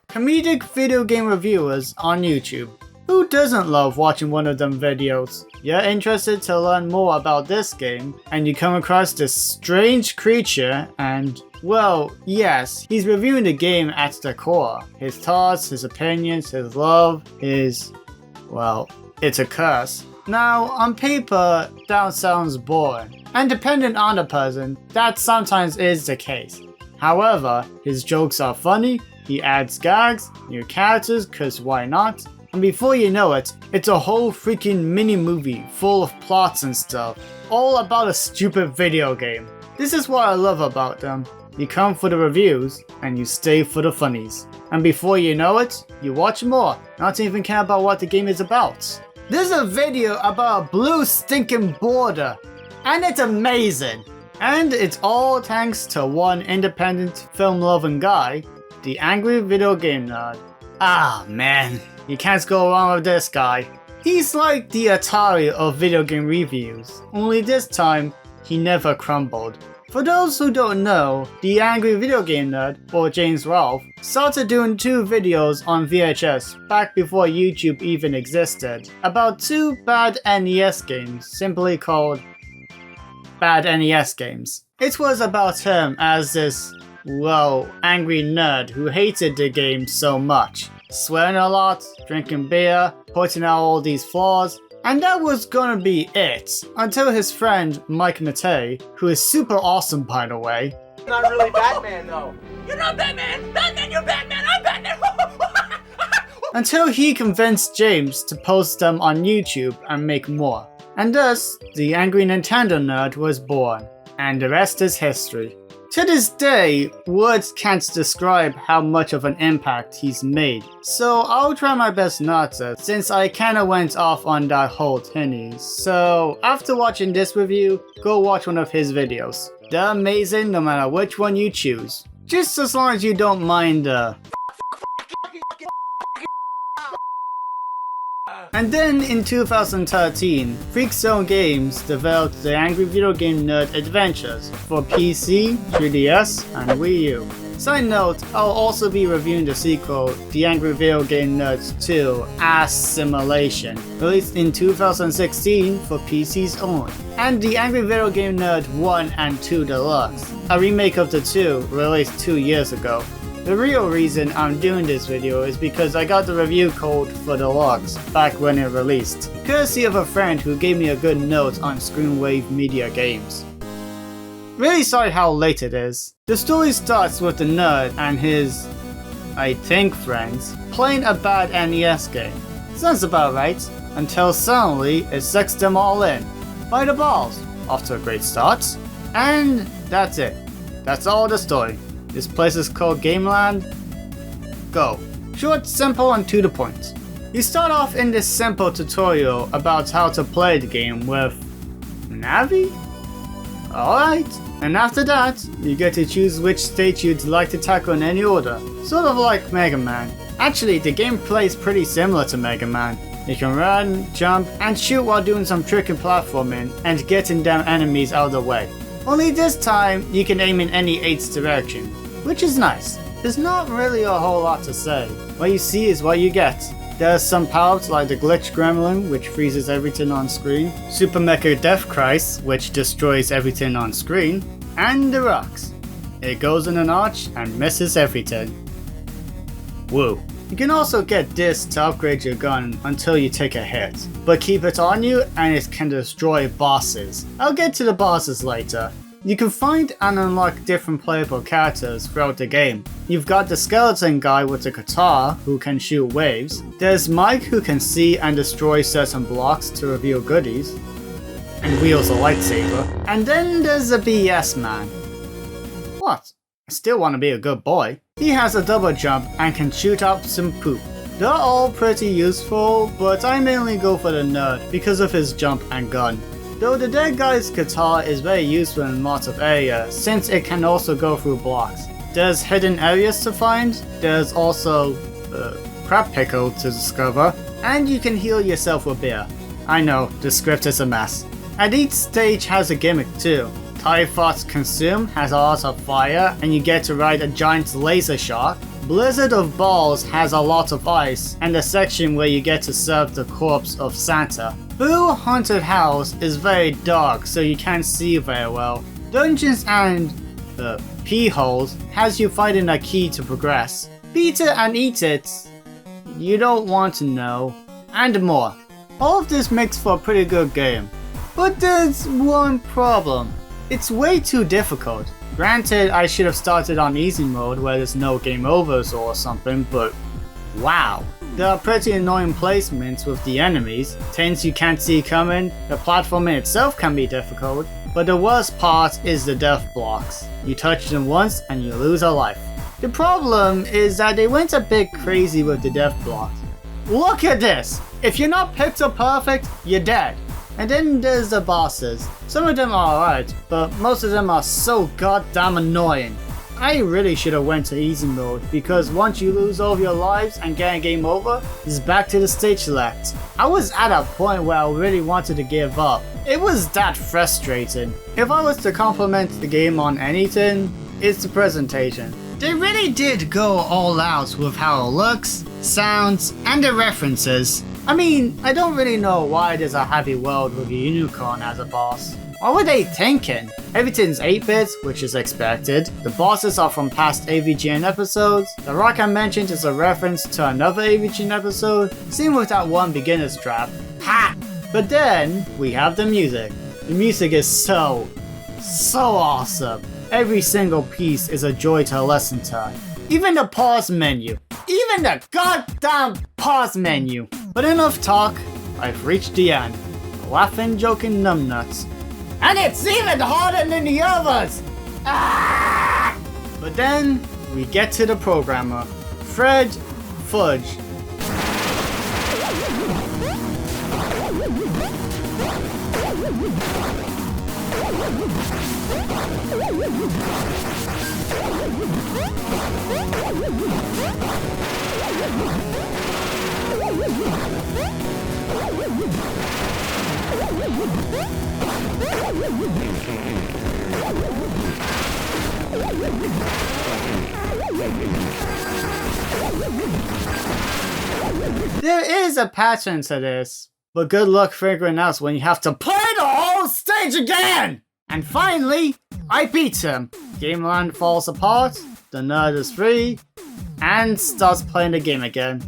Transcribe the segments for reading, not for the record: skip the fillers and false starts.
comedic video game reviewers on YouTube. Who doesn't love watching one of them videos? You're interested to learn more about this game, and you come across this strange creature and, well, yes, he's reviewing the game at the core. His thoughts, his opinions, his love, well, it's a curse. Now, on paper, that sounds boring, and depending on the person, that sometimes is the case. However, his jokes are funny, he adds gags, new characters, cause why not? And before you know it, it's a whole freaking mini movie full of plots and stuff, all about a stupid video game. This is what I love about them. You come for the reviews, and you stay for the funnies. And before you know it, you watch more, not even care about what the game is about. There's a video about a blue stinking border, and it's amazing. And it's all thanks to one independent film-loving guy, the angry video game nerd. Ah man, you can't go wrong with this guy. He's like the Atari of video game reviews, only this time, he never crumbled. For those who don't know, the angry video game nerd, or James Rolfe, started doing 2 videos on VHS back before YouTube even existed, about 2 bad NES games, simply called Bad NES Games. It was about him as this, well, angry nerd who hated the game so much, swearing a lot, drinking beer, pointing out all these flaws, and that was gonna be it, until his friend Mike Matei, who is super awesome by the way. You're not really Batman though. You're not Batman! Batman, you're Batman! I'm Batman! Until he convinced James to post them on YouTube and make more. And thus, the angry Nintendo nerd was born, and the rest is history. To this day, words can't describe how much of an impact he's made, so I'll try my best not to, since I kinda went off on that whole tinny. So after watching this review, go watch one of his videos. They're amazing no matter which one you choose. Just as long as you don't mind And then in 2013, Freakzone Games developed the Angry Video Game Nerd Adventures for PC, 3DS, and Wii U. Side note, I'll also be reviewing the sequel, The Angry Video Game Nerds 2 Ass Simulation, released in 2016 for PCs only, and The Angry Video Game Nerd 1 and 2 Deluxe, a remake of the 2 released 2 years ago. The real reason I'm doing this video is because I got the review code for Deluxe back when it released, courtesy of a friend who gave me a good note on Screenwave Media Games. Really sorry how late it is. The story starts with the nerd and his, I think friends, playing a bad NES game. Sounds about right, until suddenly it sucks them all in, by the balls, off to a great start, and that's it. That's all the story. This place is called Gameland. Go. Short, simple, and to the point. You start off in this simple tutorial about how to play the game with Navi? Alright. And after that, you get to choose which stage you'd like to tackle in any order. Sort of like Mega Man. Actually, the gameplay is pretty similar to Mega Man. You can run, jump, and shoot while doing some tricky platforming and getting them enemies out of the way. Only this time, you can aim in any 8's direction, which is nice. There's not really a whole lot to say. What you see is what you get. There's some power-ups like the Glitch Gremlin, which freezes everything on screen, Super Mecha Death Christ, which destroys everything on screen, and the rocks. It goes in an arch and misses everything. Woo. You can also get this to upgrade your gun until you take a hit, but keep it on you and it can destroy bosses. I'll get to the bosses later. You can find and unlock different playable characters throughout the game. You've got the skeleton guy with the guitar who can shoot waves, there's Mike who can see and destroy certain blocks to reveal goodies, and wields a lightsaber, and then there's the BS man. What? I still want to be a good boy. He has a double jump and can shoot up some poop. They're all pretty useful, but I mainly go for the nerd because of his jump and gun. Though the dead guy's guitar is very useful in lots of areas since it can also go through blocks. There's hidden areas to find, there's also crab pickle to discover, and you can heal yourself with beer. I know, the script is a mess. And each stage has a gimmick too. TIE Thoughts Consume has a lot of fire and you get to ride a giant laser shark. Blizzard of Balls has a lot of ice and a section where you get to serve the corpse of Santa. Boo Haunted House is very dark so you can't see very well. Dungeons and P-holes has you finding a key to progress. Beat it and eat it, you don't want to know, and more. All of this makes for a pretty good game. But there's one problem. It's way too difficult. Granted, I should have started on easy mode where there's no game overs or something, but wow. There are pretty annoying placements with the enemies, things you can't see coming, the platforming itself can be difficult, but the worst part is the death blocks. You touch them once and you lose a life. The problem is that they went a bit crazy with the death blocks. Look at this! If you're not pixel perfect, you're dead. And then there's the bosses. Some of them are alright, but most of them are so goddamn annoying. I really should have went to easy mode, because once you lose all of your lives and get a game over, it's back to the stage select. I was at a point where I really wanted to give up. It was that frustrating. If I was to compliment the game on anything, it's the presentation. They really did go all out with how it looks, sounds, and the references. I mean, I don't really know why there's a happy world with a unicorn as a boss. What were they thinking? Everything's 8-bit, which is expected. The bosses are from past AVGN episodes. The rock I mentioned is a reference to another AVGN episode, seen with that one beginner's trap. Ha! But then, we have the music. The music is so awesome. Every single piece is a joy to listen to. Even the pause menu. Even the goddamn pause menu. But enough talk, I've reached the end. Laughing, joking numbnuts. And it's even harder than the others! Ah! But then, we get to the programmer, Fred Fudge. There is a pattern to this, but good luck figuring out when you have to play the whole stage again! And finally, I beat him. Gameland falls apart, the nerd is free, and starts playing the game again.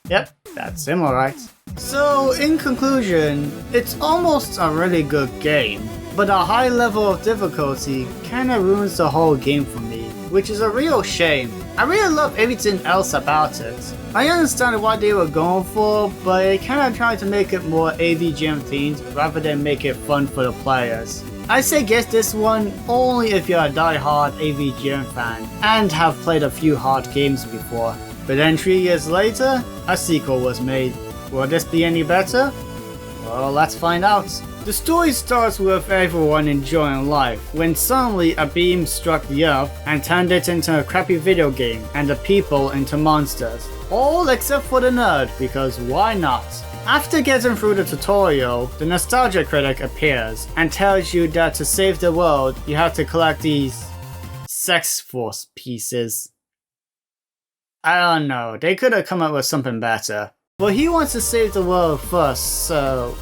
Yep, that's him alright. So, in conclusion, it's almost a really good game, but a high level of difficulty kinda ruins the whole game for me, which is a real shame. I really love everything else about it. I understand what they were going for, but they kinda tried to make it more AVGN themed rather than make it fun for the players. I say get this one only if you're a die-hard AVGN fan and have played a few hard games before. But then 3 years later, a sequel was made. Will this be any better? Well, let's find out. The story starts with everyone enjoying life, when suddenly a beam struck the earth and turned it into a crappy video game and the people into monsters. All except for the nerd, because why not? After getting through the tutorial, the nostalgia critic appears and tells you that to save the world, you have to collect these sex force pieces. I don't know, they could have come up with something better. But he wants to save the world first, so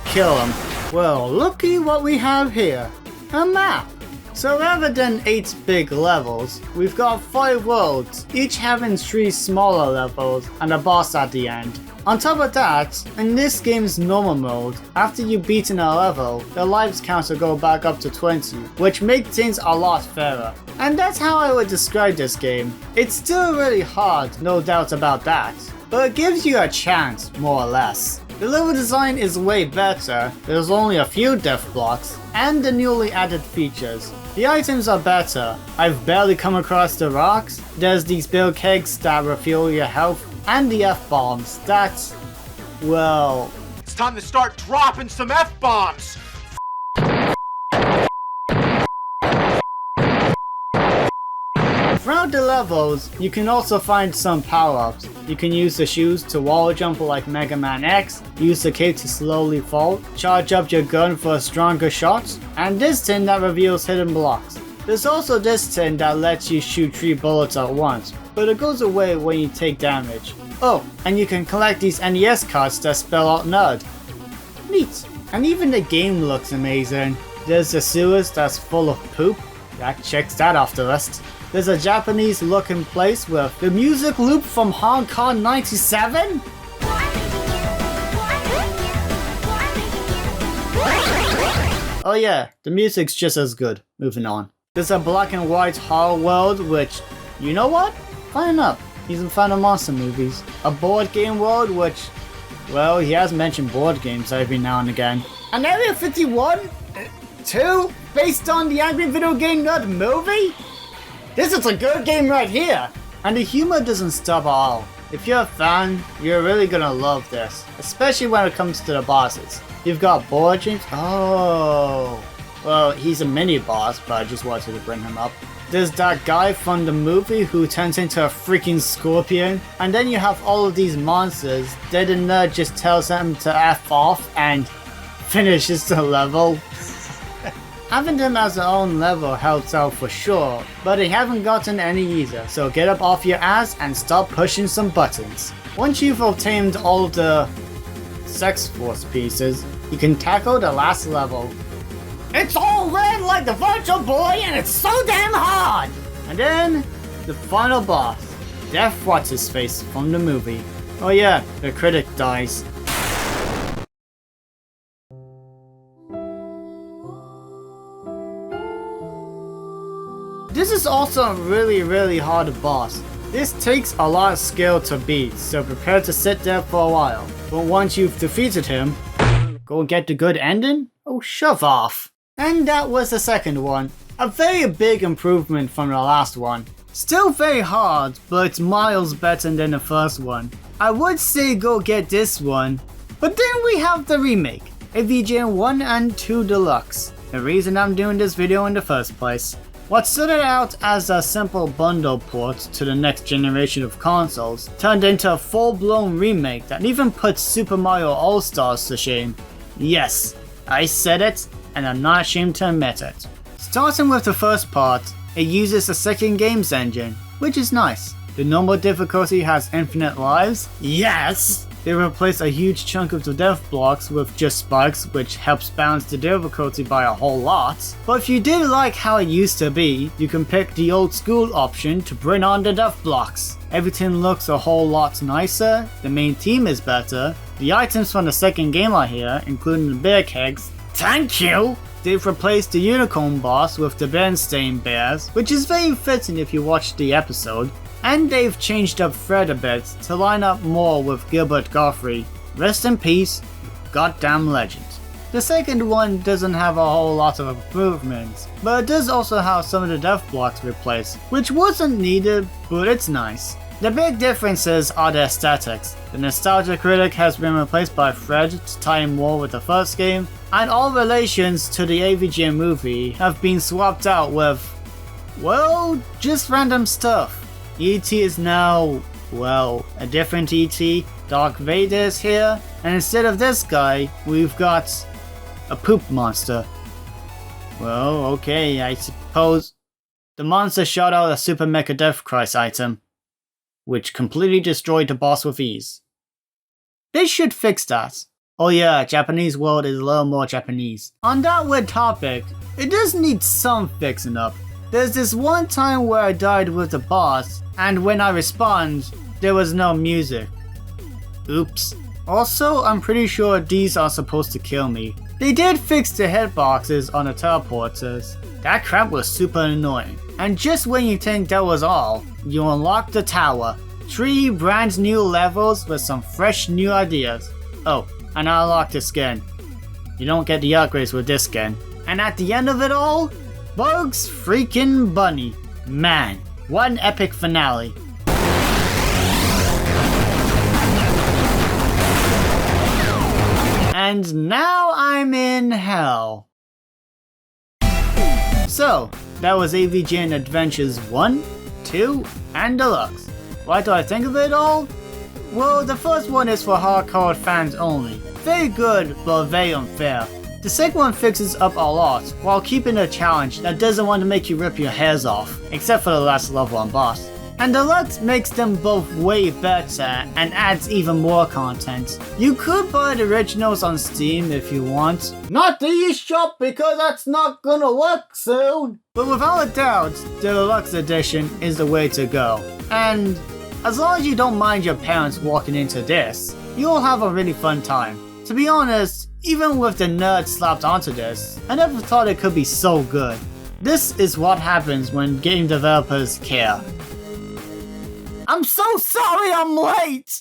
kill him. Well, looky what we have here. A map. So rather than 8 big levels, we've got 5 worlds, each having 3 smaller levels and a boss at the end. On top of that, in this game's normal mode, after you've beaten a level, the lives count will go back up to 20, which makes things a lot fairer. And that's how I would describe this game. It's still really hard, no doubt about that, but it gives you a chance, more or less. The level design is way better, there's only a few death blocks, and the newly added features. The items are better, I've barely come across the rocks, there's these big kegs that refuel your health, and the F-bombs that, well... It's time to start dropping some F-bombs! Throughout the levels, you can also find some power-ups. You can use the shoes to wall jump like Mega Man X, use the cape to slowly fall, charge up your gun for a stronger shot, and this thing that reveals hidden blocks. There's also this tin that lets you shoot 3 bullets at once, but it goes away when you take damage. Oh, and you can collect these NES cards that spell out nerd. Neat. And even the game looks amazing. There's the sewers that's full of poop. That checks that off the list. There's a Japanese looking place with the music loop from Hong Kong 97? Oh yeah, the music's just as good. Moving on. There's a black and white horror world which, you know what? Fine enough. He's a fan of monster movies. A board game world which, well, he has mentioned board games every now and again. An Area 51? 2? Based on the Angry Video Game Nerd movie? This is a good game right here! And the humor doesn't stop at all. If you're a fan, you're really gonna love this. Especially when it comes to the bosses. You've got board games. Oh. Well, he's a mini boss, but I just wanted to bring him up. There's that guy from the movie who turns into a freaking scorpion. And then you have all of these monsters. Then the nerd just tells them to F off and finishes the level. Having them as their own level helps out for sure, but they haven't gotten any easier, so get up off your ass and start pushing some buttons. Once you've obtained all the Sex Force pieces, you can tackle the last level. It's all red like the Virtual Boy and it's so damn hard! And then, the final boss, Death What's-His-Face from the movie. Oh yeah, the critic dies. This is also a really hard boss. This takes a lot of skill to beat, so prepare to sit there for a while. But once you've defeated him, go get the good ending? Oh, shove off. And that was the second one. A very big improvement from the last one. Still very hard, but it's miles better than the first one. I would say go get this one, but then we have the remake, AVGN 1 and 2 Deluxe. The reason I'm doing this video in the first place. What started out as a simple bundle port to the next generation of consoles turned into a full-blown remake that even puts Super Mario All-Stars to shame. Yes, I said it, and I'm not ashamed to admit it. Starting with the first part, it uses a second games engine, which is nice. The normal difficulty has infinite lives. Yes! They replace a huge chunk of the death blocks with just spikes, which helps balance the difficulty by a whole lot. But if you did like how it used to be, you can pick the old school option to bring on the death blocks. Everything looks a whole lot nicer, the main theme is better, the items from the second game are here, including the bear kegs. Thank you! They've replaced the unicorn boss with the Bernstein bears, which is very fitting if you watched the episode. And they've changed up Fred a bit to line up more with Gilbert Gottfried. Rest in peace, goddamn legend. The second one doesn't have a whole lot of improvements, but it does also have some of the death blocks replaced, which wasn't needed, but it's nice. The big differences are the aesthetics. The Nostalgia Critic has been replaced by Fred to tie in more with the first game, and all relations to the AVGN movie have been swapped out with, well, just random stuff. E.T. is now, well, a different E.T. Dark Vader is here, and instead of this guy, we've got a poop monster. Well, okay, I suppose. The monster shot out a Super Mecha Death Christ item, which completely destroyed the boss with ease. They should fix that. Oh yeah, Japanese world is a little more Japanese. On that weird topic, it does need some fixing up. There's this one time where I died with the boss, and when I respawned, there was no music. Oops. Also, I'm pretty sure these are supposed to kill me. They did fix the hitboxes on the teleporters. That crap was super annoying. And just when you think that was all, you unlock the tower. 3 brand new levels with some fresh new ideas. Oh, and I unlocked the skin. You don't get the upgrades with this skin. And at the end of it all, Bugs freaking Bunny. Man, what an epic finale. And now I'm in hell. So, that was AVGN Adventures 1, 2, and Deluxe. What do I think of it all? Well, the first one is for hardcore fans only. Very good, but very unfair. The second one fixes up a lot, while keeping a challenge that doesn't want to make you rip your hairs off, except for the last level on boss. And Deluxe makes them both way better and adds even more content. You could buy the originals on Steam if you want. Not the eShop because that's not gonna work soon! But without a doubt, the Deluxe edition is the way to go. And as long as you don't mind your parents walking into this, you'll have a really fun time. To be honest, even with the nerd slapped onto this, I never thought it could be so good. This is what happens when game developers care. I'm so sorry I'm late!